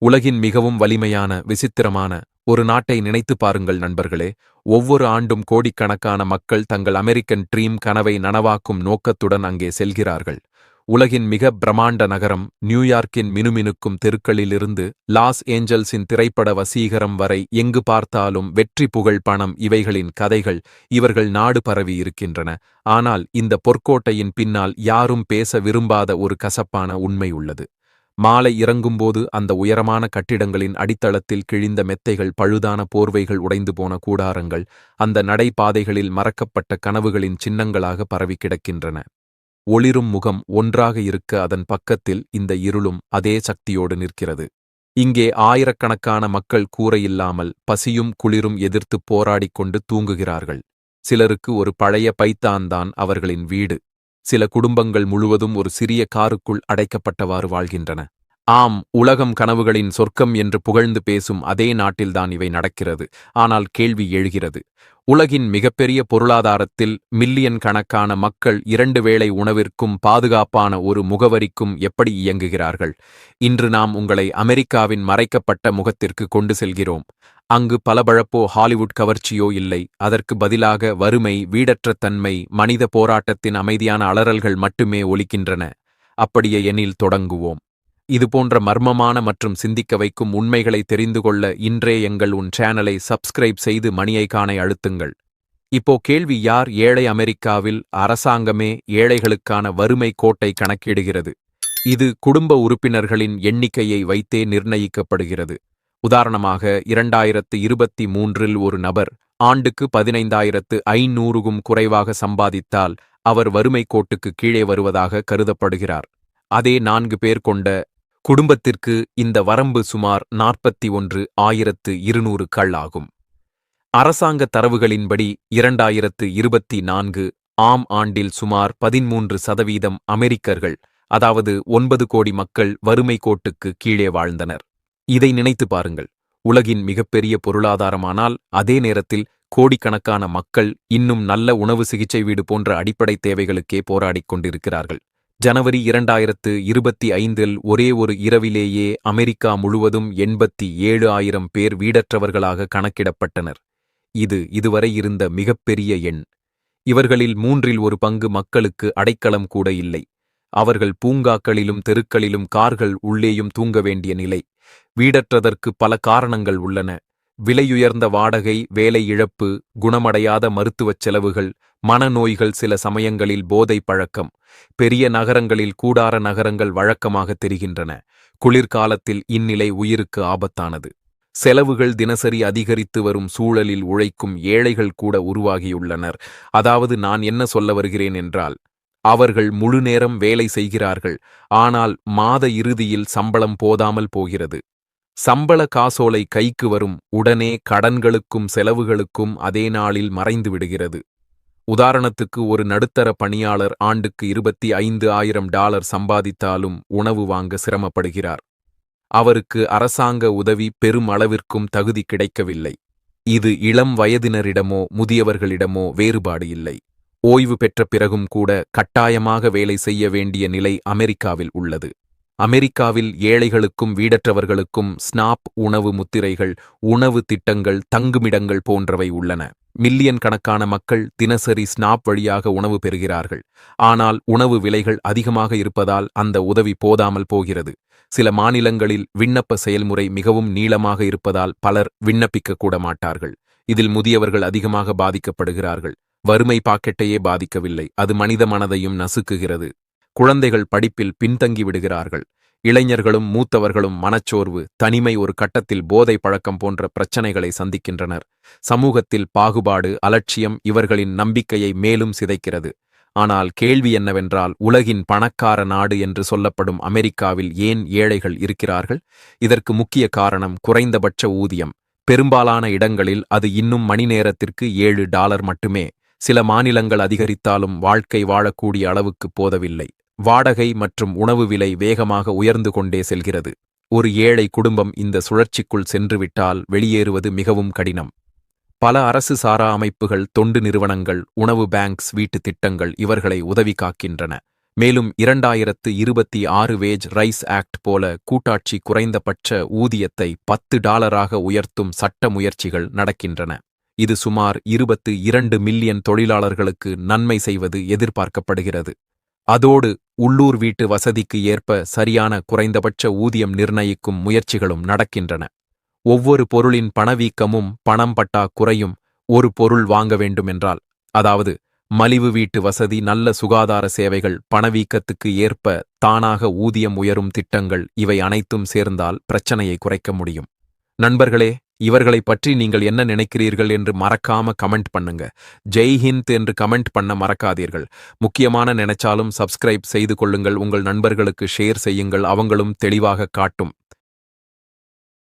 உலகின் மிகவும் வலிமையான, விசித்திரமான ஒரு நாட்டை நினைத்துப் பாருங்கள் நண்பர்களே. ஒவ்வொரு ஆண்டும் கோடிக்கணக்கான மக்கள் தங்கள் அமெரிக்கன் ட்ரீம் கனவை நனவாக்கும் நோக்கத்துடன் அங்கே செல்கிறார்கள். உலகின் மிக பிரமாண்ட நகரம் நியூயார்க்கின் மினுமினுக்கும் தெருக்களிலிருந்து லாஸ் ஏஞ்சல்ஸின் திரைப்பட வசீகரம் வரை எங்கு பார்த்தாலும் வெற்றி, புகழ், பணம் இவைகளின் கதைகள் இவர்கள் நாடு பரவி இருக்கின்றன. ஆனால் இந்த பொற்கோட்டையின் பின்னால் யாரும் பேச விரும்பாத ஒரு கசப்பான உண்மை உள்ளது. மாலை இறங்கும்போது அந்த உயரமான கட்டிடங்களின் அடித்தளத்தில் கிழிந்த மெத்தைகள், பழுதான போர்வைகள், உடைந்து போன கூடாரங்கள் அந்த நடைபாதைகளில் மறக்கப்பட்ட கனவுகளின் சின்னங்களாக பரவி கிடக்கின்றன. ஒளிரும் முகம் ஒன்றாக இருக்க அதன் பக்கத்தில் இந்த இருளும் அதே சக்தியோடு நிற்கிறது. இங்கே ஆயிரக்கணக்கான மக்கள் கூரையில்லாமல் பசியும் குளிரும் எதிர்த்துப் போராடிக் கொண்டு தூங்குகிறார்கள். சிலருக்கு ஒரு பழைய பைத்தான்தான் அவர்களின் வீடு. சில குடும்பங்கள் முழுவதும் ஒரு சிறிய காருக்குள் அடைக்கப்பட்டவாறு வாழ்கின்றன. ஆம், உலகம் கனவுகளின் சொர்க்கம் என்று புகழ்ந்து பேசும் அதே நாட்டில்தான் இவை நடக்கிறது. ஆனால் கேள்வி எழுகிறது, உலகின் மிகப்பெரிய பொருளாதாரத்தில் மில்லியன் கணக்கான மக்கள் 2 வேளை உணவிற்கும் பாதுகாப்பான ஒரு முகவரிக்கும் எப்படி இயங்குகிறார்கள்? இன்று நாம் உங்களை அமெரிக்காவின் மறைக்கப்பட்ட முகத்திற்கு கொண்டு செல்கிறோம். அங்கு பளபளப்போ, ஹாலிவுட் கவர்ச்சியோ இல்லை. அதற்கு பதிலாக வறுமை, வீடற்ற தன்மை, மனித போராட்டத்தின் அமைதியான அலறல்கள் மட்டுமே ஒலிக்கின்றன. அப்படியே எனில் தொடங்குவோம். இதுபோன்ற மர்மமான மற்றும் சிந்திக்க வைக்கும் உண்மைகளை தெரிந்து கொள்ள இன்றே எங்கள் சேனலை சப்ஸ்கிரைப் செய்து மணியைக்கானை அழுத்துங்கள். இப்போ கேள்வி, யார் ஏழை? அமெரிக்காவில் அரசாங்கமே ஏழைகளுக்கான வறுமை கோட்டை கணக்கிடுகிறது. இது குடும்ப உறுப்பினர்களின் எண்ணிக்கையை வைத்தே நிர்ணயிக்கப்படுகிறது. உதாரணமாக 2023இல் ஒரு நபர் ஆண்டுக்கு 15,500க்கும் குறைவாக சம்பாதித்தால் அவர் வறுமை கோட்டுக்கு கீழே வருவதாக கருதப்படுகிறார். அதே 4 பேர் கொண்ட குடும்பத்திற்கு இந்த வரம்பு சுமார் 41,200 ஆகும். அரசாங்க தரவுகளின்படி 2024 ஆம் ஆண்டில் சுமார் 13% அமெரிக்கர்கள், அதாவது 9 கோடி மக்கள் வறுமை கோட்டுக்கு கீழே வாழ்ந்தனர். இதை நினைத்து பாருங்கள். உலகின் மிகப்பெரிய பொருளாதாரமானால் அதே நேரத்தில் கோடிக்கணக்கான மக்கள் இன்னும் நல்ல உணவு, சிகிச்சை, வீடு போன்ற அடிப்படை தேவைகளுக்கே போராடிக் கொண்டிருக்கிறார்கள். ஜனவரி 2025இல் ஒரே ஒரு இரவிலேயே அமெரிக்கா முழுவதும் 87,000 பேர் வீடற்றவர்களாக கணக்கிடப்பட்டனர். இது இதுவரை இருந்த மிகப்பெரிய எண். இவர்களில் 1/3 பங்கு மக்களுக்கு அடைக்கலம் கூட இல்லை. அவர்கள் பூங்காக்களிலும் தெருக்களிலும் கார்கள் உள்ளேயும் தூங்க வேண்டிய நிலை. வீடற்றதற்கு பல காரணங்கள் உள்ளன. விலையுயர்ந்த வாடகை, வேலை இழப்பு, குணமடையாத மருத்துவச் செலவுகள், மனநோய்கள், சில சமயங்களில் போதை பழக்கம். பெரிய நகரங்களில் கூடார நகரங்கள் வழக்கமாக தெரிகின்றன. குளிர்காலத்தில் இந்நிலை உயிருக்கு ஆபத்தானது. செலவுகள் தினசரி அதிகரித்து வரும் சூழலில் உழைக்கும் ஏழைகள் கூட உருவாகியுள்ளனர். அதாவது நான் என்ன சொல்ல வருகிறேன் என்றால், அவர்கள் முழுநேரம் வேலை செய்கிறார்கள். ஆனால் மாத இறுதியில் சம்பளம் போதாமல் போகிறது. சம்பள காசோலை கைக்கு வரும் உடனே கடன்களுக்கும் செலவுகளுக்கும் அதே நாளில் மறைந்து விடுகிறது. உதாரணத்துக்கு, ஒரு நடுத்தர பணியாளர் ஆண்டுக்கு $25,000 சம்பாதித்தாலும் உணவு வாங்க சிரமப்படுகிறார். அவருக்கு அரசாங்க உதவி பெரும் அளவிற்கும் தகுதி கிடைக்கவில்லை. இது இளம் வயதினரிடமோ முதியவர்களிடமோ வேறுபாடு இல்லை. ஓய்வு பெற்ற பிறகும் கூட கட்டாயமாக வேலை செய்ய வேண்டிய நிலை அமெரிக்காவில் உள்ளது. அமெரிக்காவில் ஏழைகளுக்கும் வீடற்றவர்களுக்கும் ஸ்னாப் உணவு முத்திரைகள், உணவு திட்டங்கள், தங்குமிடங்கள் போன்றவை உள்ளன. மில்லியன் கணக்கான மக்கள் தினசரி ஸ்னாப் வழியாக உணவு பெறுகிறார்கள். ஆனால் உணவு விலைகள் அதிகமாக இருப்பதால் அந்த உதவி போதாமல் போகிறது. சில மாநிலங்களில் விண்ணப்ப செயல்முறை மிகவும் நீளமாக இருப்பதால் பலர் விண்ணப்பிக்க கூட மாட்டார்கள். இதில் முதியவர்கள் அதிகமாக பாதிக்கப்படுகிறார்கள். வறுமை பாக்கெட்டையே பாதிக்கவில்லை, அது மனித மனதையும் நசுக்குகிறது. குழந்தைகள் படிப்பில் பின்தங்கி விடுகிறார்கள். இளைஞர்களும் மூத்தவர்களும் மனச்சோர்வு, தனிமை, ஒரு கட்டத்தில் போதை பழக்கம் போன்ற பிரச்சனைகளை சந்திக்கின்றனர். சமூகத்தில் பாகுபாடு, அலட்சியம் இவர்களின் நம்பிக்கையை மேலும் சிதைக்கிறது. ஆனால் கேள்வி என்னவென்றால், உலகின் பணக்கார நாடு என்று சொல்லப்படும் அமெரிக்காவில் ஏன் ஏழைகள் இருக்கிறார்கள்? இதற்கு முக்கிய காரணம் குறைந்தபட்ச ஊதியம். பெரும்பாலான இடங்களில் அது இன்னும் மணி நேரத்திற்கு $7 மட்டுமே. சில மாநிலங்கள் அதிகரித்தாலும் வாழ்க்கை வாழக்கூடிய அளவுக்கு போதவில்லை. வாடகை மற்றும் உணவு விலை வேகமாக உயர்ந்து கொண்டே செல்கிறது. ஒரு ஏழை குடும்பம் இந்த சுழற்சிக்குள் சென்றுவிட்டால் வெளியேறுவது மிகவும் கடினம். பல அரசு சாரா அமைப்புகள், தொண்டு நிறுவனங்கள், உணவு பேங்க்ஸ், வீட்டு திட்டங்கள் இவர்களை உதவி காக்கின்றன. மேலும் 2026 வேஜ் ரைஸ் ஆக்ட் போல கூட்டாட்சி குறைந்தபட்ச ஊதியத்தை $10 உயர்த்தும் சட்ட முயற்சிகள் நடக்கின்றன. இது சுமார் 22 மில்லியன் தொழிலாளர்களுக்கு நன்மை செய்வது எதிர்பார்க்கப்படுகிறது. அதோடு உள்ளூர் வீட்டு வசதிக்கு ஏற்ப சரியான குறைந்தபட்ச ஊதியம் நிர்ணயிக்கும் முயற்சிகளும் நடக்கின்றன. ஒவ்வொரு பொருளின் பணவீக்கமும் பணம் பட்டா குறையும். ஒரு பொருள் வாங்க வேண்டுமென்றால், அதாவது மலிவு வீட்டு வசதி, நல்ல சுகாதார சேவைகள், பணவீக்கத்துக்கு ஏற்ப தானாக ஊதியம் உயரும் திட்டங்கள், இவை அனைத்தும் சேர்ந்தால் பிரச்சனையை குறைக்க முடியும். நண்பர்களே, இவர்களைப் பற்றி நீங்கள் என்ன நினைக்கிறீர்கள் என்று மறக்காம கமெண்ட் பண்ணுங்க. ஜெய் ஹிந்த் என்று கமெண்ட் பண்ண மறக்காதீர்கள். முக்கியமான நினைச்சாலும் சப்ஸ்கிரைப் செய்து கொள்ளுங்கள். உங்கள் நண்பர்களுக்கு ஷேர் செய்யுங்கள். அவங்களும் தெளிவாக காட்டும்.